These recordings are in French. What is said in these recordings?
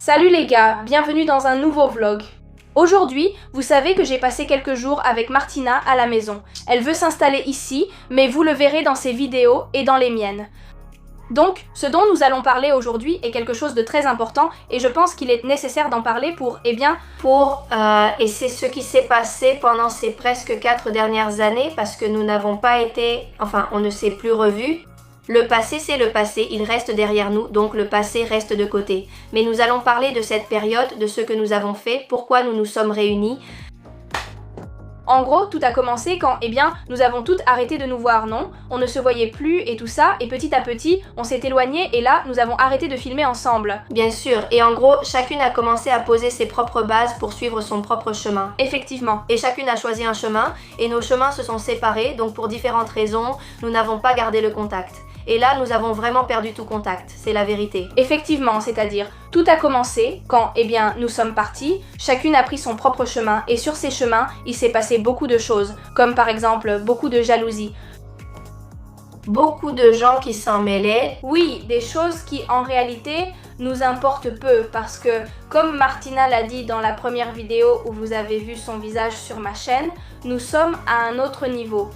Salut les gars, bienvenue dans un nouveau vlog. Aujourd'hui, vous savez que j'ai passé quelques jours avec Martina à la maison. Elle veut s'installer ici, mais vous le verrez dans ses vidéos et dans les miennes. Donc, ce dont nous allons parler aujourd'hui est quelque chose de très important et je pense qu'il est nécessaire d'en parler et c'est ce qui s'est passé pendant ces presque 4 dernières années parce que nous n'avons pas été, on ne s'est plus revus. Le passé, c'est le passé, il reste derrière nous, donc le passé reste de côté. Mais nous allons parler de cette période, de ce que nous avons fait, pourquoi nous nous sommes réunis. En gros, tout a commencé quand, nous avons toutes arrêté de nous voir, non? On ne se voyait plus et tout ça, et petit à petit, on s'est éloigné et là, nous avons arrêté de filmer ensemble. Bien sûr, et en gros, chacune a commencé à poser ses propres bases pour suivre son propre chemin. Effectivement. Et chacune a choisi un chemin, et nos chemins se sont séparés, donc pour différentes raisons, nous n'avons pas gardé le contact. Et là, nous avons vraiment perdu tout contact, c'est la vérité. Effectivement, c'est-à-dire, tout a commencé quand, nous sommes partis, chacune a pris son propre chemin, et sur ces chemins, il s'est passé beaucoup de choses, comme par exemple, beaucoup de jalousie. Beaucoup de gens qui s'en mêlaient. Oui, des choses qui, en réalité, nous importent peu, parce que, comme Martina l'a dit dans la première vidéo où vous avez vu son visage sur ma chaîne, nous sommes à un autre niveau.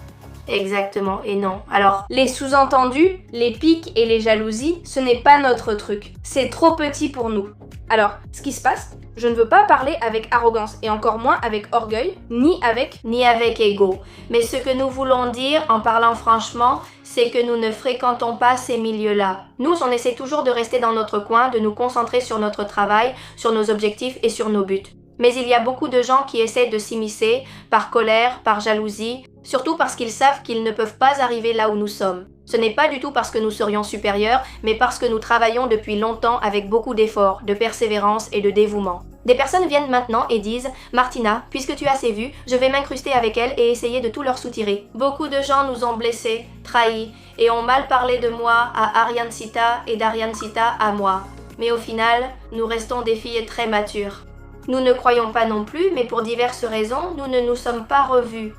Exactement, et non. Alors, les sous-entendus, les piques et les jalousies, ce n'est pas notre truc. C'est trop petit pour nous. Alors, ce qui se passe, je ne veux pas parler avec arrogance et encore moins avec orgueil, ni avec ego. Mais ce que nous voulons dire en parlant franchement, c'est que nous ne fréquentons pas ces milieux-là. Nous, on essaie toujours de rester dans notre coin, de nous concentrer sur notre travail, sur nos objectifs et sur nos buts. Mais il y a beaucoup de gens qui essaient de s'immiscer par colère, par jalousie, surtout parce qu'ils savent qu'ils ne peuvent pas arriver là où nous sommes. Ce n'est pas du tout parce que nous serions supérieurs, mais parce que nous travaillons depuis longtemps avec beaucoup d'efforts, de persévérance et de dévouement. Des personnes viennent maintenant et disent « Martina, puisque tu as ces vues, je vais m'incruster avec elles et essayer de tout leur soutirer. » Beaucoup de gens nous ont blessés, trahis, et ont mal parlé de moi à Ariancita et d'Ariancita à moi. Mais au final, nous restons des filles très matures. Nous ne croyons pas non plus, mais pour diverses raisons, nous ne nous sommes pas revus.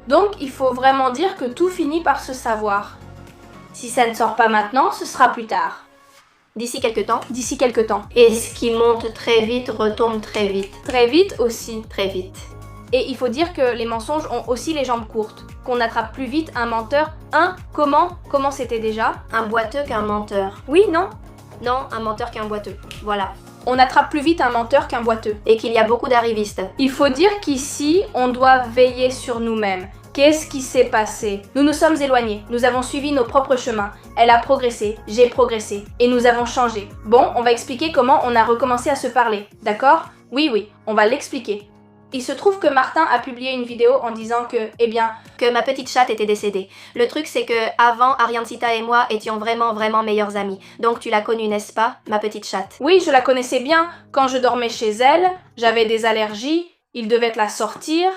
Donc, il faut vraiment dire que tout finit par se savoir. Si ça ne sort pas maintenant, ce sera plus tard. D'ici quelque temps. D'ici quelque temps. Et ce qui monte très vite retombe très vite. Très vite aussi. Très vite. Et il faut dire que les mensonges ont aussi les jambes courtes. Qu'on attrape plus vite un menteur. Comment c'était déjà? Un boiteux qu'un menteur. Oui, non? Non, un menteur qu'un boiteux. Voilà. On attrape plus vite un menteur qu'un boiteux. Et qu'il y a beaucoup d'arrivistes. Il faut dire qu'ici, on doit veiller sur nous-mêmes. Qu'est-ce qui s'est passé? Nous nous sommes éloignés, nous avons suivi nos propres chemins. Elle a progressé, j'ai progressé, et nous avons changé. Bon, on va expliquer comment on a recommencé à se parler, d'accord? Oui, on va l'expliquer. Il se trouve que Martin a publié une vidéo en disant que ma petite chatte était décédée. Le truc c'est que avant, Ariancita et moi étions vraiment meilleures amies. Donc tu l'as connue, n'est-ce pas, ma petite chatte? Oui, je la connaissais bien. Quand je dormais chez elle, j'avais des allergies, il devait la sortir.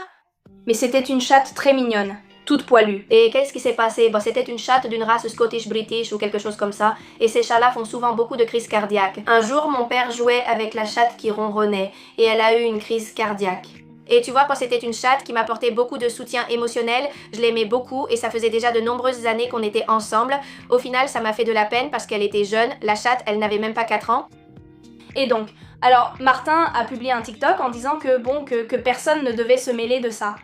Mais c'était une chatte très mignonne, toute poilue. Et qu'est-ce qui s'est passé? C'était une chatte d'une race Scottish-British ou quelque chose comme ça. Et ces chats-là font souvent beaucoup de crises cardiaques. Un jour, mon père jouait avec la chatte qui ronronnait et elle a eu une crise cardiaque. Et tu vois, quand c'était une chatte qui m'apportait beaucoup de soutien émotionnel, je l'aimais beaucoup et ça faisait déjà de nombreuses années qu'on était ensemble. Au final, ça m'a fait de la peine parce qu'elle était jeune. La chatte, elle n'avait même pas 4 ans. Et donc, alors Martin a publié un TikTok en disant que personne ne devait se mêler de ça.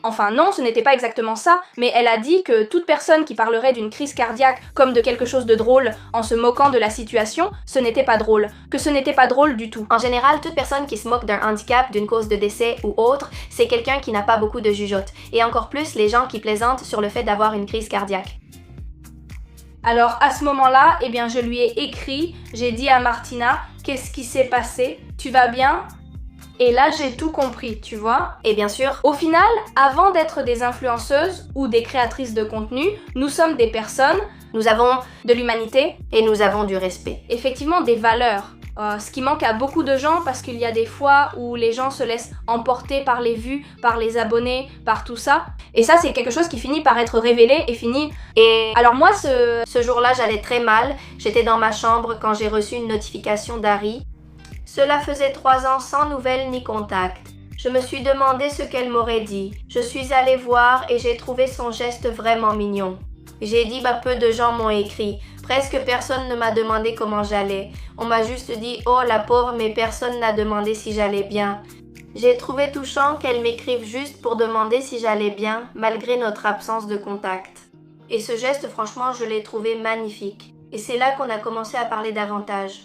Enfin non, ce n'était pas exactement ça, mais elle a dit que toute personne qui parlerait d'une crise cardiaque comme de quelque chose de drôle en se moquant de la situation, ce n'était pas drôle, que ce n'était pas drôle du tout. En général, toute personne qui se moque d'un handicap, d'une cause de décès ou autre, c'est quelqu'un qui n'a pas beaucoup de jugeote. Et encore plus les gens qui plaisantent sur le fait d'avoir une crise cardiaque. Alors à ce moment-là, je lui ai écrit, j'ai dit à Martina, qu'est-ce qui s'est passé? Tu vas bien? Et là, j'ai tout compris, tu vois. Et bien sûr, au final, avant d'être des influenceuses ou des créatrices de contenu, nous sommes des personnes, nous avons de l'humanité et nous avons du respect. Effectivement, des valeurs. Ce qui manque à beaucoup de gens parce qu'il y a des fois où les gens se laissent emporter par les vues, par les abonnés, par tout ça. Et ça, c'est quelque chose qui finit par être révélé et fini. Et alors moi, ce jour-là, j'allais très mal. J'étais dans ma chambre quand j'ai reçu une notification d'Harry. Cela faisait 3 ans sans nouvelles ni contact. Je me suis demandé ce qu'elle m'aurait dit. Je suis allée voir et j'ai trouvé son geste vraiment mignon. J'ai dit peu de gens m'ont écrit. Presque personne ne m'a demandé comment j'allais. On m'a juste dit « Oh la pauvre », mais personne n'a demandé si j'allais bien. J'ai trouvé touchant qu'elle m'écrive juste pour demander si j'allais bien, malgré notre absence de contact. Et ce geste, franchement, je l'ai trouvé magnifique. Et c'est là qu'on a commencé à parler davantage.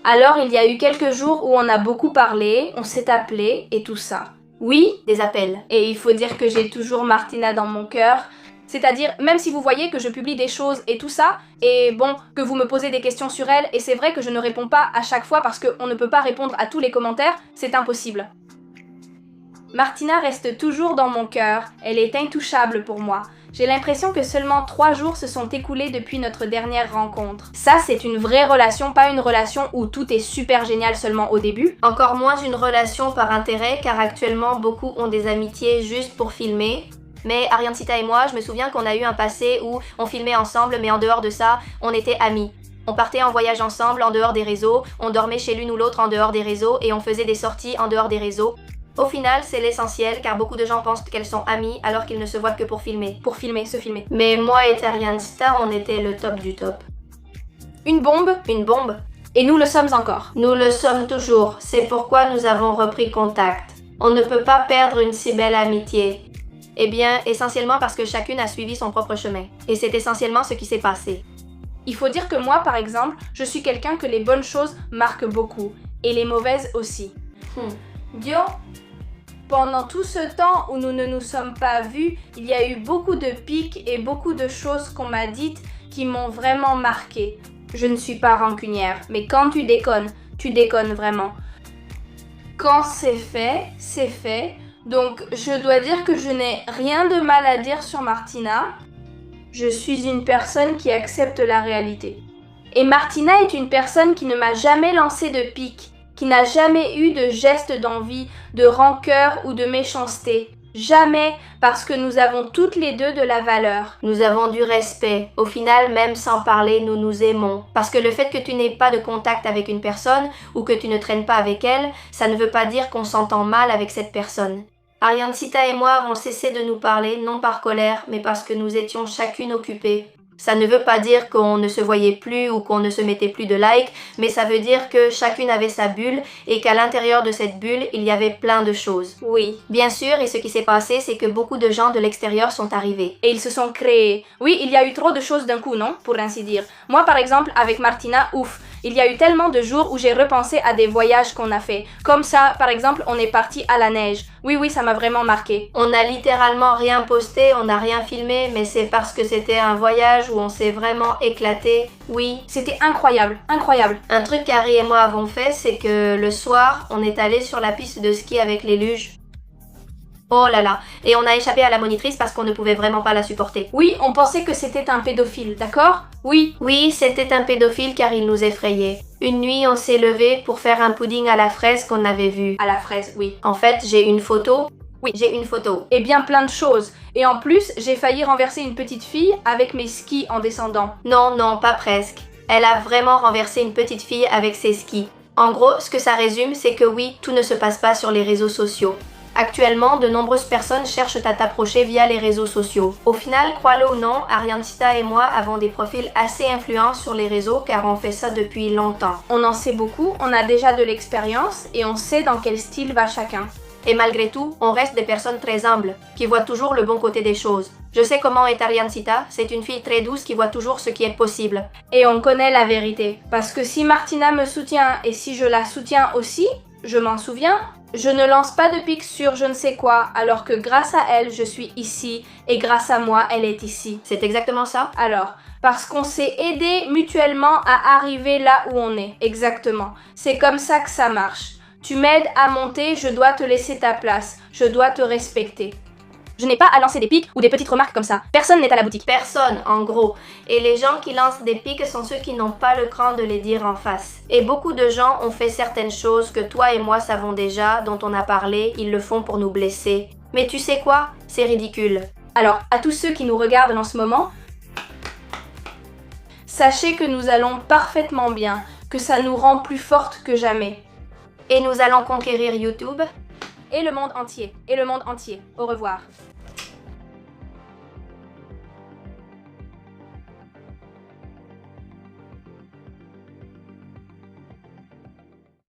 Alors, il y a eu quelques jours où on a beaucoup parlé, on s'est appelé et tout ça. Oui, Des appels. et il faut dire que j'ai toujours Martina dans mon cœur. C'est-à-dire, même si vous voyez que je publie des choses et tout ça, et bon, que vous me posez des questions sur elle, et c'est vrai que je ne réponds pas à chaque fois parce qu'on ne peut pas répondre à tous les commentaires, c'est impossible. Martina reste toujours dans mon cœur, elle est intouchable pour moi. J'ai l'impression que seulement 3 jours se sont écoulés depuis notre dernière rencontre. Ça, c'est une vraie relation, pas une relation où tout est super génial seulement au début. Encore moins une relation par intérêt, car actuellement, beaucoup ont des amitiés juste pour filmer. Mais Ariancita et moi, je me souviens qu'on a eu un passé où on filmait ensemble, mais en dehors de ça, on était amis. On partait en voyage ensemble en dehors des réseaux, on dormait chez l'une ou l'autre en dehors des réseaux et on faisait des sorties en dehors des réseaux. Au final, c'est l'essentiel car beaucoup de gens pensent qu'elles sont amies alors qu'ils ne se voient que pour filmer. Pour filmer, se filmer. Mais moi et Ariancita, on était le top du top. Une bombe, Une bombe. et nous le sommes encore. Nous le sommes toujours, c'est pourquoi nous avons repris contact. On ne peut pas perdre une si belle amitié. Eh bien, essentiellement parce que chacune a suivi son propre chemin. Et c'est essentiellement ce qui s'est passé. Il faut dire que moi, par exemple, je suis quelqu'un que les bonnes choses marquent beaucoup, et les mauvaises aussi. Dio, pendant tout ce temps où nous ne nous sommes pas vus, il y a eu beaucoup de pics et beaucoup de choses qu'on m'a dites qui m'ont vraiment marqué. Je ne suis pas rancunière, mais quand tu déconnes vraiment. Quand c'est fait, c'est fait. Donc, je dois dire que je n'ai rien de mal à dire sur Martina. Je suis une personne qui accepte la réalité. Et Martina est une personne qui ne m'a jamais lancé de pique, qui n'a jamais eu de geste d'envie, de rancœur ou de méchanceté. Jamais, parce que nous avons toutes les deux de la valeur. Nous avons du respect. Au final, même sans parler, nous nous aimons. Parce que le fait que tu n'aies pas de contact avec une personne ou que tu ne traînes pas avec elle, ça ne veut pas dire qu'on s'entend mal avec cette personne. Ariancita et moi avons cessé de nous parler, non par colère, mais parce que nous étions chacune occupées. Ça ne veut pas dire qu'on ne se voyait plus ou qu'on ne se mettait plus de likes, mais ça veut dire que chacune avait sa bulle et qu'à l'intérieur de cette bulle, il y avait plein de choses. Oui. Bien sûr, et ce qui s'est passé, c'est que beaucoup de gens de l'extérieur sont arrivés. Et ils se sont créés. Oui, il y a eu trop de choses d'un coup, non? Pour ainsi dire. Moi, par exemple, avec Martina, ouf. Il y a eu tellement de jours où j'ai repensé à des voyages qu'on a fait. Comme ça, par exemple, on est parti à la neige. Oui, ça m'a vraiment marqué. On n'a littéralement rien posté, on n'a rien filmé, mais c'est parce que c'était un voyage où on s'est vraiment éclaté. Oui, C'était incroyable, incroyable. un truc qu'Harry et moi avons fait, c'est que le soir, on est allé sur la piste de ski avec les luges. Oh là là, et on a échappé à la monitrice parce qu'on ne pouvait vraiment pas la supporter. Oui, on pensait que c'était un pédophile, d'accord? Oui. Oui, c'était un pédophile car il nous effrayait. Une nuit, on s'est levé pour faire un pudding à la fraise qu'on avait vu. À la fraise, oui. En fait, j'ai une photo. Oui. J'ai une photo. Et bien plein de choses. Et en plus, j'ai failli renverser une petite fille avec mes skis en descendant. Non, pas presque. Elle a vraiment renversé une petite fille avec ses skis. En gros, ce que ça résume, c'est que oui, tout ne se passe pas sur les réseaux sociaux. Actuellement, de nombreuses personnes cherchent à t'approcher via les réseaux sociaux. Au final, crois-le ou non, Ariancita et moi avons des profils assez influents sur les réseaux car on fait ça depuis longtemps. On en sait beaucoup, on a déjà de l'expérience et on sait dans quel style va chacun. Et malgré tout, on reste des personnes très humbles, qui voient toujours le bon côté des choses. Je sais comment est Ariancita, c'est une fille très douce qui voit toujours ce qui est possible. Et on connaît la vérité. Parce que si Martina me soutient et si je la soutiens aussi, je m'en souviens, je ne lance pas de pique sur je ne sais quoi, alors que grâce à elle, je suis ici, et grâce à moi, elle est ici. C'est exactement ça? Alors, parce qu'on s'est aidé mutuellement à arriver là où on est. Exactement. C'est comme ça que ça marche. Tu m'aides à monter, je dois te laisser ta place. Je dois te respecter. Je n'ai pas à lancer des pics ou des petites remarques comme ça. Personne n'est à la boutique. Personne, en gros. Et les gens qui lancent des pics sont ceux qui n'ont pas le cran de les dire en face. Et beaucoup de gens ont fait certaines choses que toi et moi savons déjà, dont on a parlé, ils le font pour nous blesser. Mais tu sais quoi? C'est ridicule. Alors, à tous ceux qui nous regardent en ce moment, sachez que nous allons parfaitement bien, que ça nous rend plus fortes que jamais. Et nous allons conquérir YouTube. Et le monde entier. Au revoir.